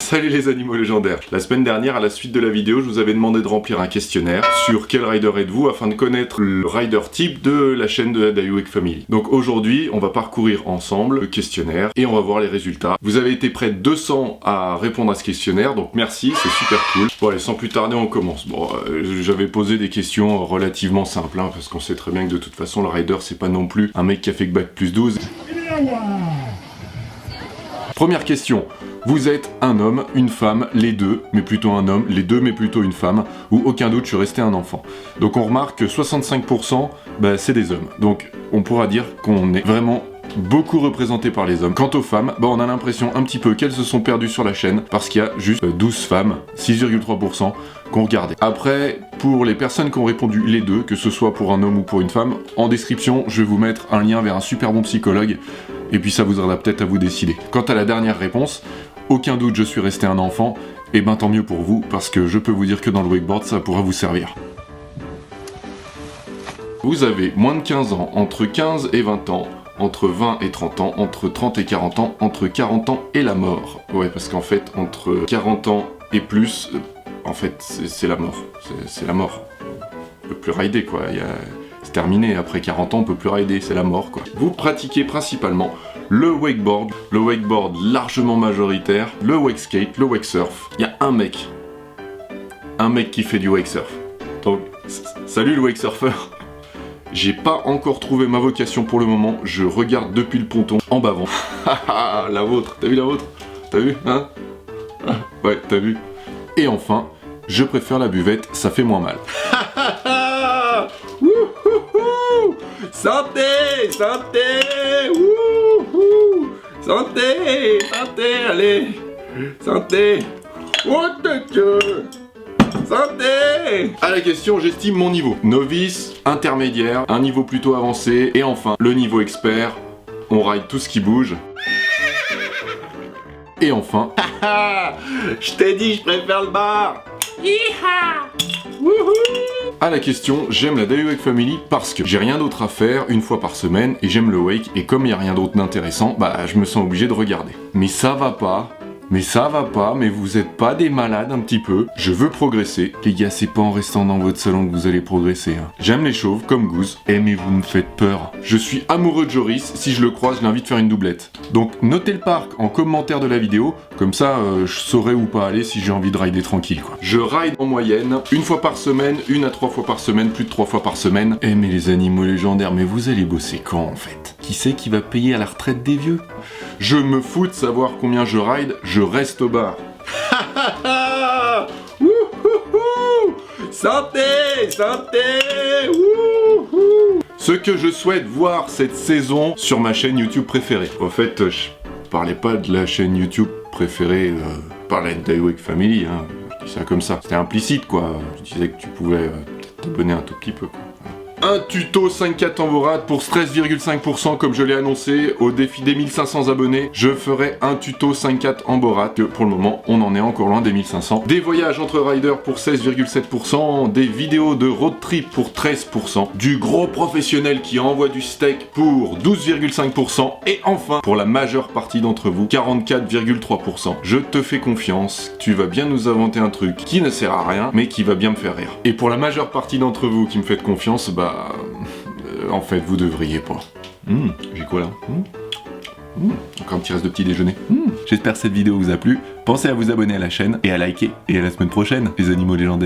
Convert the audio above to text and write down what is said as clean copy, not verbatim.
Salut les animaux légendaires. La semaine dernière, à la suite de la vidéo, je vous avais demandé de remplir un questionnaire sur quel rider êtes-vous afin de connaître le rider type de la chaîne de la Daiwake Family. Donc aujourd'hui, on va parcourir ensemble le questionnaire et on va voir les résultats. Vous avez été près de 200 à répondre à ce questionnaire, donc merci, c'est super cool. Bon allez, sans plus tarder, on commence. Bon, j'avais posé des questions relativement simples, hein, parce qu'on sait très bien que de toute façon, le rider, c'est pas non plus un mec qui a fait que bac plus 12. Première question. Vous êtes un homme, une femme, les deux, mais plutôt un homme, les deux, mais plutôt une femme, ou aucun doute, je suis resté un enfant. Donc on remarque que 65%, c'est des hommes. Donc on pourra dire qu'on est vraiment beaucoup représenté par les hommes. Quant aux femmes, on a l'impression un petit peu qu'elles se sont perdues sur la chaîne, parce qu'il y a juste 12 femmes, 6,3%, qu'on regardait. Après, pour les personnes qui ont répondu les deux, que ce soit pour un homme ou pour une femme, en description, je vais vous mettre un lien vers un super bon psychologue, et puis ça vous aidera peut-être à vous décider. Quant à la dernière réponse, aucun doute, je suis resté un enfant, et tant mieux pour vous, parce que je peux vous dire que dans le wakeboard, ça pourra vous servir. Vous avez moins de 15 ans, entre 15 et 20 ans, entre 20 et 30 ans, entre 30 et 40 ans, entre 40 ans et la mort. Ouais, parce qu'en fait, entre 40 ans et plus, en fait, c'est la mort. C'est la mort. On peut plus rider, quoi. C'est terminé, après 40 ans, on peut plus rider, c'est la mort, quoi. Vous pratiquez principalement le wakeboard largement majoritaire, le wake skate, le wake surf. Il y a un mec qui fait du wake surf. Donc, salut le wake surfer. J'ai pas encore trouvé ma vocation pour le moment, je regarde depuis le ponton en bavant. La vôtre, t'as vu la vôtre? T'as vu, hein? Ouais, t'as vu. Et enfin, je préfère la buvette, ça fait moins mal. Santé, santé, wouhou, santé, santé, allez, santé, oh Dieu, santé. À la question, j'estime mon niveau. Novice, intermédiaire, un niveau plutôt avancé, et enfin, le niveau expert, on ride tout ce qui bouge. Et enfin, je t'ai dit, je préfère le bar. À la question, j'aime la Daiwake Family parce que j'ai rien d'autre à faire une fois par semaine et j'aime le wake et comme il n'y a rien d'autre d'intéressant, je me sens obligé de regarder. Mais ça va pas, mais vous êtes pas des malades un petit peu. Je veux progresser. Les gars, c'est pas en restant dans votre salon que vous allez progresser. Hein. J'aime les chauves, comme Goose. Mais vous me faites peur. Je suis amoureux de Joris. Si je le croise, je l'invite à faire une doublette. Donc, notez le parc en commentaire de la vidéo. Comme ça, je saurai où pas aller si j'ai envie de rider tranquille, quoi. Je ride en moyenne, une fois par semaine, 1 à 3 fois par semaine, plus de 3 fois par semaine. Mais les animaux légendaires, mais vous allez bosser quand, en fait? Qui c'est qui va payer à la retraite des vieux? Je me fous de savoir combien je ride, je reste au bar. Santé, santé, wouhou. Ce que je souhaite voir cette saison sur ma chaîne YouTube préférée. En fait, je parlais pas de la chaîne YouTube préférée par la Daiwake Family, hein. Je dis ça comme ça. C'était implicite, quoi. Je disais que tu pouvais t'abonner un tout petit peu, quoi. Un tuto 5-4 en vorade pour 13,5% comme je l'ai annoncé au défi des 1500 abonnés. Je ferai un tuto 5-4 en Borat que pour le moment on en est encore loin des 1500. Des voyages entre riders pour 16,7%, des vidéos de road trip pour 13%, du gros professionnel qui envoie du steak pour 12,5% et enfin pour la majeure partie d'entre vous 44,3%. Je te fais confiance, tu vas bien nous inventer un truc qui ne sert à rien mais qui va bien me faire rire. Et pour la majeure partie d'entre vous qui me faites confiance, en fait, vous devriez pas. J'ai quoi là? Encore un petit reste de petit déjeuner. J'espère que cette vidéo vous a plu. Pensez à vous abonner à la chaîne et à liker. Et à la semaine prochaine, les animaux légendaires.